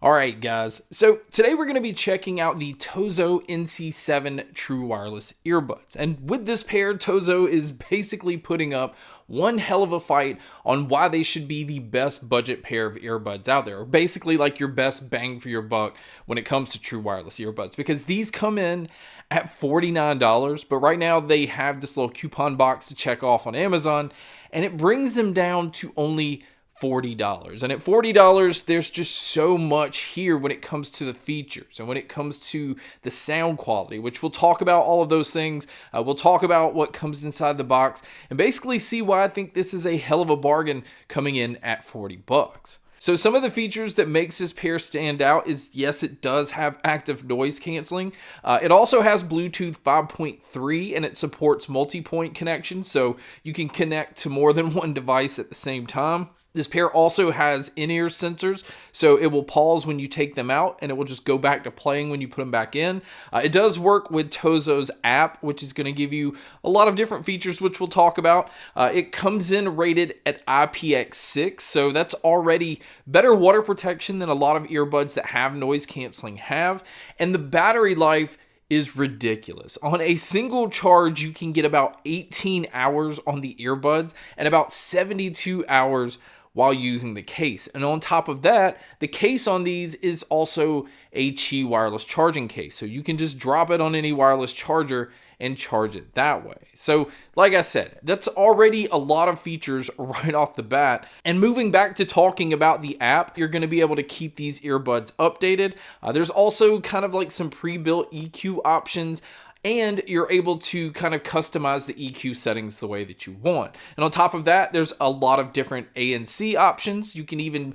Alright guys, so today we're going to be checking out the TOZO NC7 True Wireless Earbuds. And with this pair, TOZO is basically putting up one hell of a fight on why they should be the best budget pair of earbuds out there. Or basically like your best bang for your buck when it comes to true wireless earbuds. Because these come in at $49, but right now they have this little coupon box to check off on Amazon. And it brings them down to only $40. And at $40, there's just so much here when it comes to the features and when it comes to the sound quality, which we'll talk about all of those things. We'll talk about what comes inside the box and basically see why I think this is a hell of a bargain coming in at $40. So some of the features that makes this pair stand out is, yes, it does have active noise canceling. It also has Bluetooth 5.3 and it supports multi-point connection, so you can connect to more than one device at the same time. This pair also has in-ear sensors, so it will pause when you take them out and it will just go back to playing when you put them back in. It does work with TOZO's app, which is going to give you a lot of different features, which we'll talk about. It comes in rated at IPX6, so that's already better water protection than a lot of earbuds that have noise canceling have. And the battery life is ridiculous. On a single charge, you can get about 18 hours on the earbuds and about 72 hours while using the case. And on top of that, the case on these is also a Qi wireless charging case. So you can just drop it on any wireless charger and charge it that way. So like I said, that's already a lot of features right off the bat. And moving back to talking about the app, you're going to be able to keep these earbuds updated. There's also kind of like some pre-built EQ options, and you're able to kind of customize the EQ settings the way that you want. And on top of that, there's a lot of different ANC options. You can even,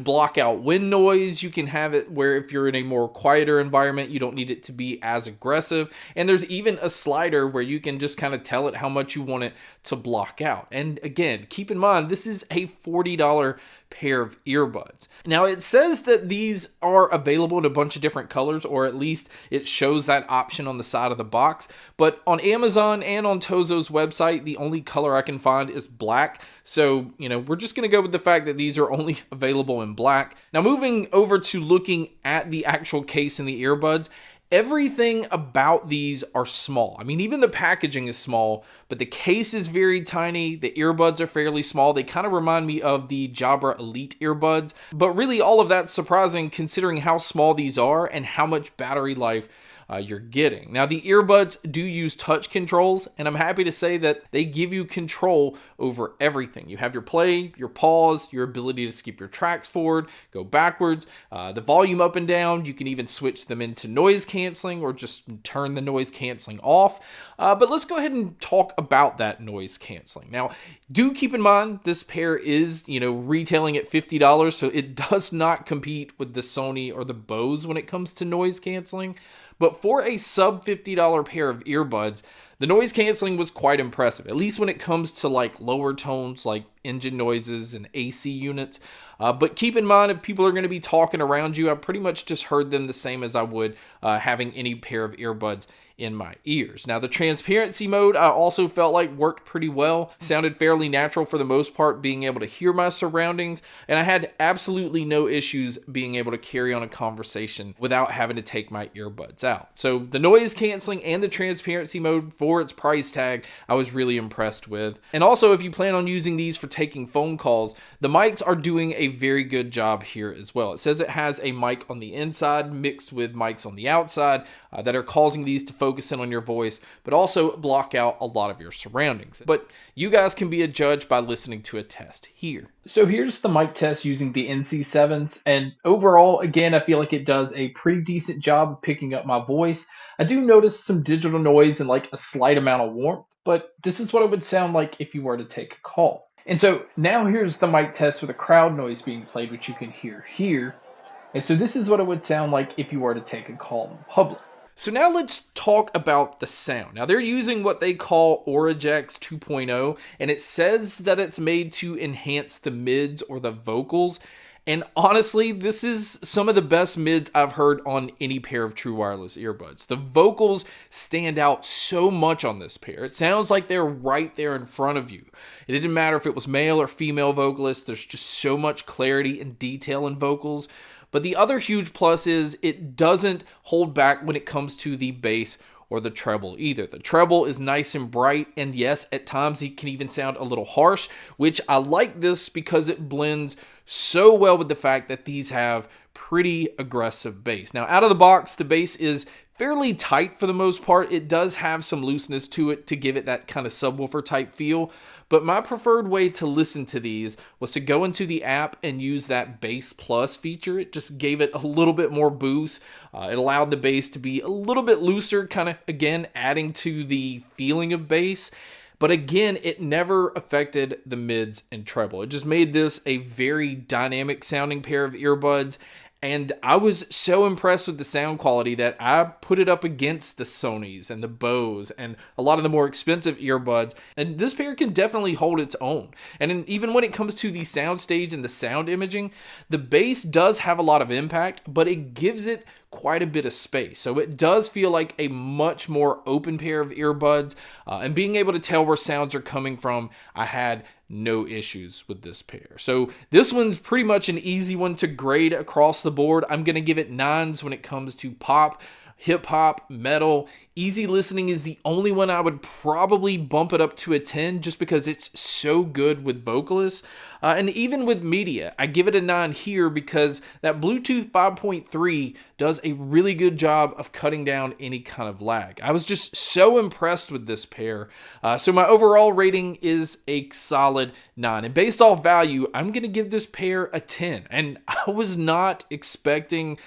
block out wind noise. You can have it where if you're in a more quieter environment, you don't need it to be as aggressive. And there's even a slider where you can just kind of tell it how much you want it to block out. And again, keep in mind, this is a $40 pair of earbuds. Now it says that these are available in a bunch of different colors, or at least it shows that option on the side of the box. But on Amazon and on TOZO's website, the only color I can find is black. So, we're just going to go with the fact that these are only available in black. Now moving over to looking at the actual case in the earbuds, everything about these are small. I mean, even the packaging is small, but the case is very tiny. The earbuds are fairly small. They kind of remind me of the Jabra Elite earbuds, but really all of that's surprising considering how small these are and how much battery life you're getting. Now, the earbuds do use touch controls, and I'm happy to say that they give you control over everything. You have your play, your pause, your ability to skip your tracks forward, go backwards, the volume up and down. You can even switch them into noise canceling or just turn the noise canceling off. But let's go ahead and talk about that noise canceling. Now, do keep in mind this pair is, retailing at $50, so it does not compete with the Sony or the Bose when it comes to noise canceling. But for a sub $50 pair of earbuds, the noise canceling was quite impressive, at least when it comes to like lower tones like engine noises and AC units. But keep in mind, if people are going to be talking around you, I pretty much just heard them the same as I would having any pair of earbuds in my ears. Now, the transparency mode I also felt like worked pretty well. Sounded fairly natural for the most part, being able to hear my surroundings, and I had absolutely no issues being able to carry on a conversation without having to take my earbuds out. So the noise canceling and the transparency mode for its price tag, I was really impressed with. And also, if you plan on using these for taking phone calls, the mics are doing a very good job here as well. It says it has a mic on the inside mixed with mics on the outside that are causing these to focus in on your voice, but also block out a lot of your surroundings. But you guys can be a judge by listening to a test here. So here's the mic test using the NC7s, and overall, again, I feel like it does a pretty decent job of picking up my voice. I do notice some digital noise and like a slight amount of warmth, but this is what it would sound like if you were to take a call. And so now here's the mic test with a crowd noise being played, which you can hear here. And so this is what it would sound like if you were to take a call in public. So now let's talk about the sound. Now they're using what they call Aurajx 2.0, and it says that it's made to enhance the mids or the vocals. And honestly, this is some of the best mids I've heard on any pair of true wireless earbuds. The vocals stand out so much on this pair. It sounds like they're right there in front of you. It didn't matter if it was male or female vocalists. There's just so much clarity and detail in vocals. But the other huge plus is it doesn't hold back when it comes to the bass or the treble either. The treble is nice and bright, and yes, at times it can even sound a little harsh, which I like this because it blends so well with the fact that these have pretty aggressive bass. Now, out of the box, the bass is fairly tight for the most part. It does have some looseness to it to give it that kind of subwoofer type feel, but my preferred way to listen to these was to go into the app and use that bass plus feature. It just gave it a little bit more boost. It allowed the bass to be a little bit looser, kind of again adding to the feeling of bass. But again, it never affected the mids and treble. It just made this a very dynamic sounding pair of earbuds. And I was so impressed with the sound quality that I put it up against the Sonys and the Bose and a lot of the more expensive earbuds. And this pair can definitely hold its own. And even when it comes to the soundstage and the sound imaging, the bass does have a lot of impact, but it gives it quite a bit of space. So it does feel like a much more open pair of earbuds. And being able to tell where sounds are coming from, I had no issues with this pair. So this one's pretty much an easy one to grade across the board. I'm going to give it 9s when it comes to pop, hip hop, metal. Easy listening is the only one I would probably bump it up to a 10 just because it's so good with vocalists. And even with media, I give it a 9 here because that Bluetooth 5.3 does a really good job of cutting down any kind of lag. I was just so impressed with this pair. So my overall rating is a solid 9. And based off value, I'm going to give this pair a 10. And I was not expecting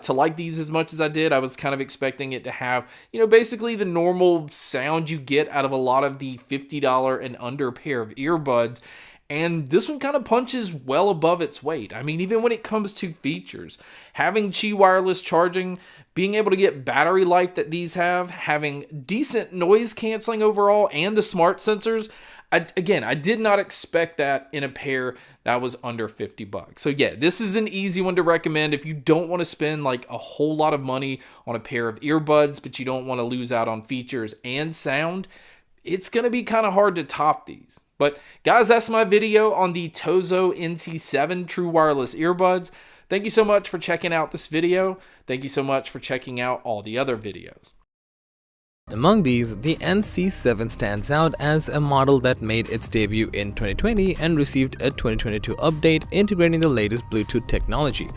to like these as much as I did. I was kind of expecting it to have, basically the normal sound you get out of a lot of the $50 and under pair of earbuds. And this one kind of punches well above its weight. I mean, even when it comes to features, having Qi wireless charging, being able to get battery life that these have, having decent noise canceling overall, and the smart sensors, I did not expect that in a pair that was under $50. So yeah, this is an easy one to recommend if you don't want to spend like a whole lot of money on a pair of earbuds, but you don't want to lose out on features and sound. It's going to be kind of hard to top these. But guys, that's my video on the TOZO NC7 True Wireless Earbuds. Thank you so much for checking out this video. Thank you so much for checking out all the other videos. Among these, the NC7 stands out as a model that made its debut in 2020 and received a 2022 update integrating the latest Bluetooth technology.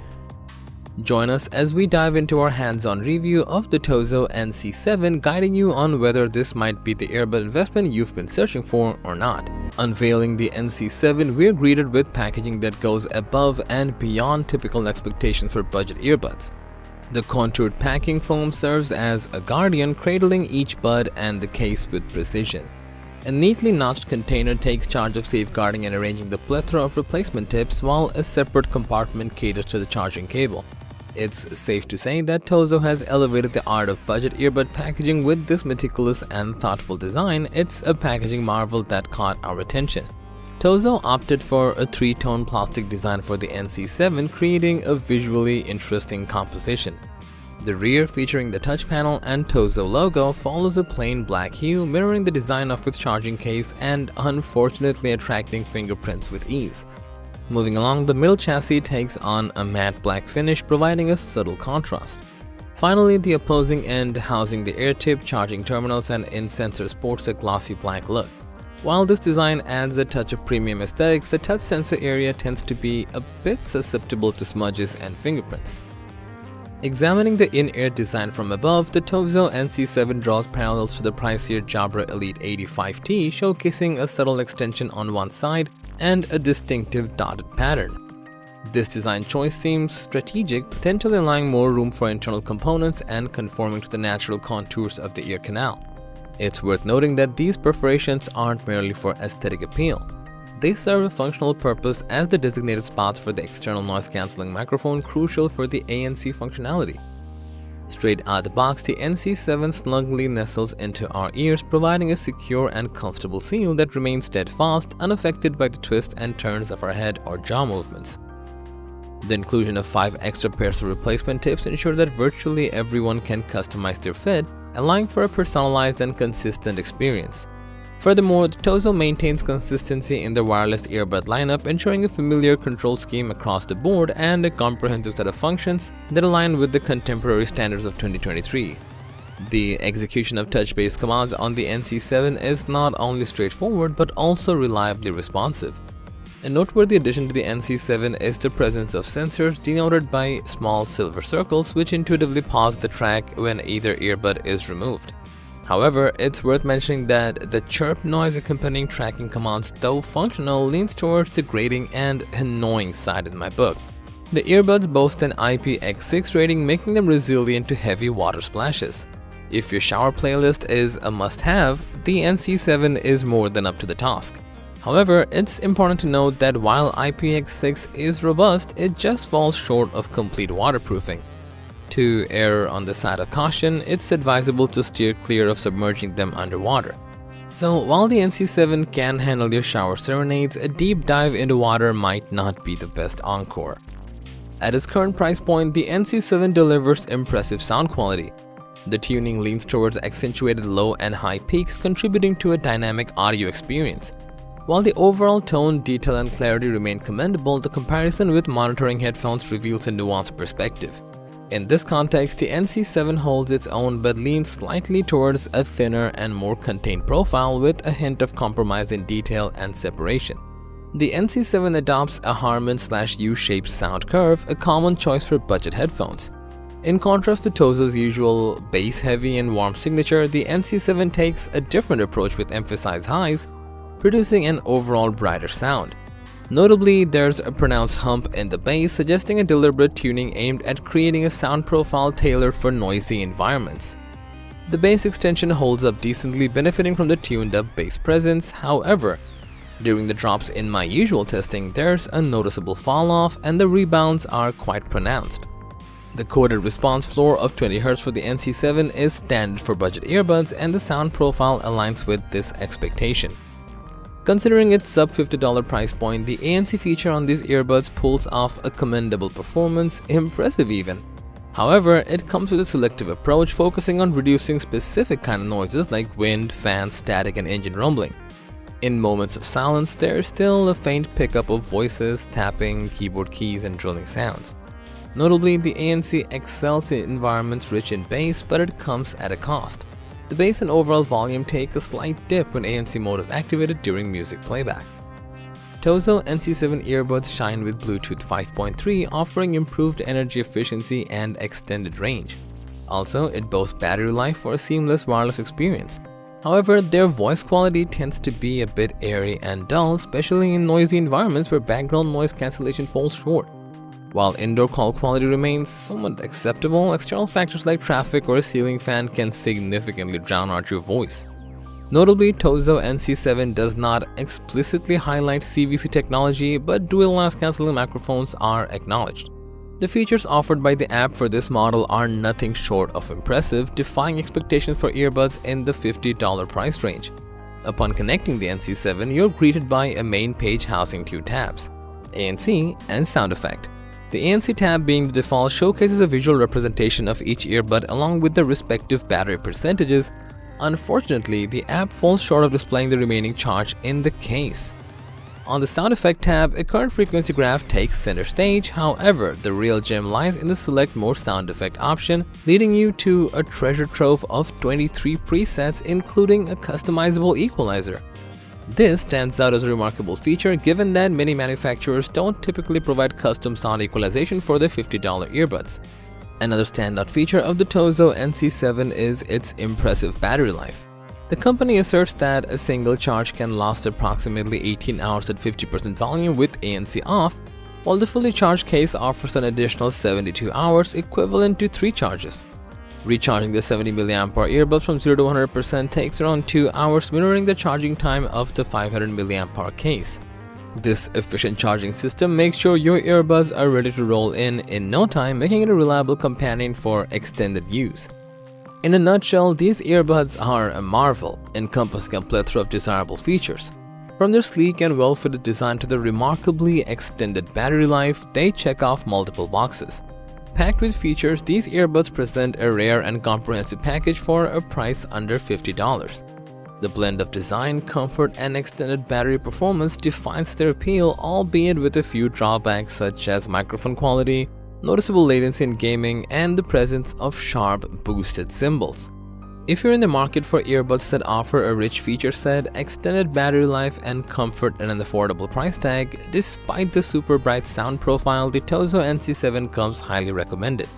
Join us as we dive into our hands-on review of the TOZO NC7, guiding you on whether this might be the earbud investment you've been searching for or not. Unveiling the NC7, we're greeted with packaging that goes above and beyond typical expectations for budget earbuds. The contoured packing foam serves as a guardian, cradling each bud and the case with precision. A neatly notched container takes charge of safeguarding and arranging the plethora of replacement tips, while a separate compartment caters to the charging cable. It's safe to say that TOZO has elevated the art of budget earbud packaging with this meticulous and thoughtful design. It's a packaging marvel that caught our attention. TOZO opted for a 3-tone plastic design for the NC7, creating a visually interesting composition. The rear, featuring the touch panel and TOZO logo, follows a plain black hue, mirroring the design of its charging case and unfortunately attracting fingerprints with ease. Moving along, the middle chassis takes on a matte black finish, providing a subtle contrast. Finally, the opposing end, housing the air tip, charging terminals, and in-sensor, sports a glossy black look. While this design adds a touch of premium aesthetics, the touch sensor area tends to be a bit susceptible to smudges and fingerprints. Examining the in-ear design from above, the TOZO NC7 draws parallels to the pricier Jabra Elite 85T, showcasing a subtle extension on one side and a distinctive dotted pattern. This design choice seems strategic, potentially allowing more room for internal components and conforming to the natural contours of the ear canal. It's worth noting that these perforations aren't merely for aesthetic appeal. They serve a functional purpose as the designated spots for the external noise-canceling microphone, crucial for the ANC functionality. Straight out the box, the NC7 snugly nestles into our ears, providing a secure and comfortable seal that remains steadfast, unaffected by the twists and turns of our head or jaw movements. The inclusion of 5 extra pairs of replacement tips ensure that virtually everyone can customize their fit, allowing for a personalized and consistent experience. Furthermore, the TOZO maintains consistency in the wireless earbud lineup, ensuring a familiar control scheme across the board and a comprehensive set of functions that align with the contemporary standards of 2023. The execution of touch-based commands on the NC7 is not only straightforward but also reliably responsive. A noteworthy addition to the NC7 is the presence of sensors denoted by small silver circles which intuitively pause the track when either earbud is removed. However, it's worth mentioning that the chirp noise accompanying tracking commands, though functional, leans towards the grating and annoying side in my book. The earbuds boast an IPX6 rating, making them resilient to heavy water splashes. If your shower playlist is a must-have, the NC7 is more than up to the task. However, it's important to note that while IPX6 is robust, it just falls short of complete waterproofing. To err on the side of caution, it's advisable to steer clear of submerging them underwater. So while the NC7 can handle your shower serenades, a deep dive into water might not be the best encore. At its current price point, the NC7 delivers impressive sound quality. The tuning leans towards accentuated low and high peaks, contributing to a dynamic audio experience. While the overall tone, detail, and clarity remain commendable, the comparison with monitoring headphones reveals a nuanced perspective. In this context, the NC7 holds its own but leans slightly towards a thinner and more contained profile with a hint of compromise in detail and separation. The NC7 adopts a Harman/U-shaped sound curve, a common choice for budget headphones. In contrast to TOZO's usual bass-heavy and warm signature, the NC7 takes a different approach with emphasized highs, producing an overall brighter sound. Notably, there's a pronounced hump in the bass, suggesting a deliberate tuning aimed at creating a sound profile tailored for noisy environments. The bass extension holds up decently, benefiting from the tuned-up bass presence. However, during the drops in my usual testing, there's a noticeable fall-off and the rebounds are quite pronounced. The coded response floor of 20 Hz for the NC7 is standard for budget earbuds, and the sound profile aligns with this expectation. Considering its sub-$50 price point, the ANC feature on these earbuds pulls off a commendable performance, impressive even. However, it comes with a selective approach, focusing on reducing specific kind of noises like wind, fans, static, and engine rumbling. In moments of silence, there is still a faint pickup of voices, tapping, keyboard keys, and drilling sounds. Notably, the ANC excels in environments rich in bass, but it comes at a cost. The bass and overall volume take a slight dip when ANC mode is activated during music playback. TOZO NC7 earbuds shine with Bluetooth 5.3, offering improved energy efficiency and extended range. Also, it boasts battery life for a seamless wireless experience. However, their voice quality tends to be a bit airy and dull, especially in noisy environments where background noise cancellation falls short. While indoor call quality remains somewhat acceptable, external factors like traffic or a ceiling fan can significantly drown out your voice. Notably, TOZO NC7 does not explicitly highlight CVC technology, but dual noise cancelling microphones are acknowledged. The features offered by the app for this model are nothing short of impressive, defying expectations for earbuds in the $50 price range. Upon connecting the NC7, you're greeted by a main page housing two tabs, ANC and sound effect. The ANC tab, being the default, showcases a visual representation of each earbud along with the respective battery percentages. Unfortunately, the app falls short of displaying the remaining charge in the case. On the sound effect tab, a current frequency graph takes center stage. However, the real gem lies in the select more sound effect option, leading you to a treasure trove of 23 presets, including a customizable equalizer. This stands out as a remarkable feature given that many manufacturers don't typically provide custom sound equalization for their $50 earbuds. Another standout feature of the TOZO NC7 is its impressive battery life. The company asserts that a single charge can last approximately 18 hours at 50% volume with ANC off, while the fully charged case offers an additional 72 hours, equivalent to 3 charges. Recharging the 70 mAh earbuds from 0 to 100% takes around 2 hours, mirroring the charging time of the 500 mAh case. This efficient charging system makes sure your earbuds are ready to roll in no time, making it a reliable companion for extended use. In a nutshell, these earbuds are a marvel, encompassing a plethora of desirable features. From their sleek and well-fitted design to their remarkably extended battery life, they check off multiple boxes. Packed with features, these earbuds present a rare and comprehensive package for a price under $50. The blend of design, comfort, and extended battery performance defines their appeal, albeit with a few drawbacks such as microphone quality, noticeable latency in gaming, and the presence of sharp, boosted cymbals. If you're in the market for earbuds that offer a rich feature set, extended battery life, and comfort at an affordable price tag, despite the super bright sound profile, the TOZO NC7 comes highly recommended.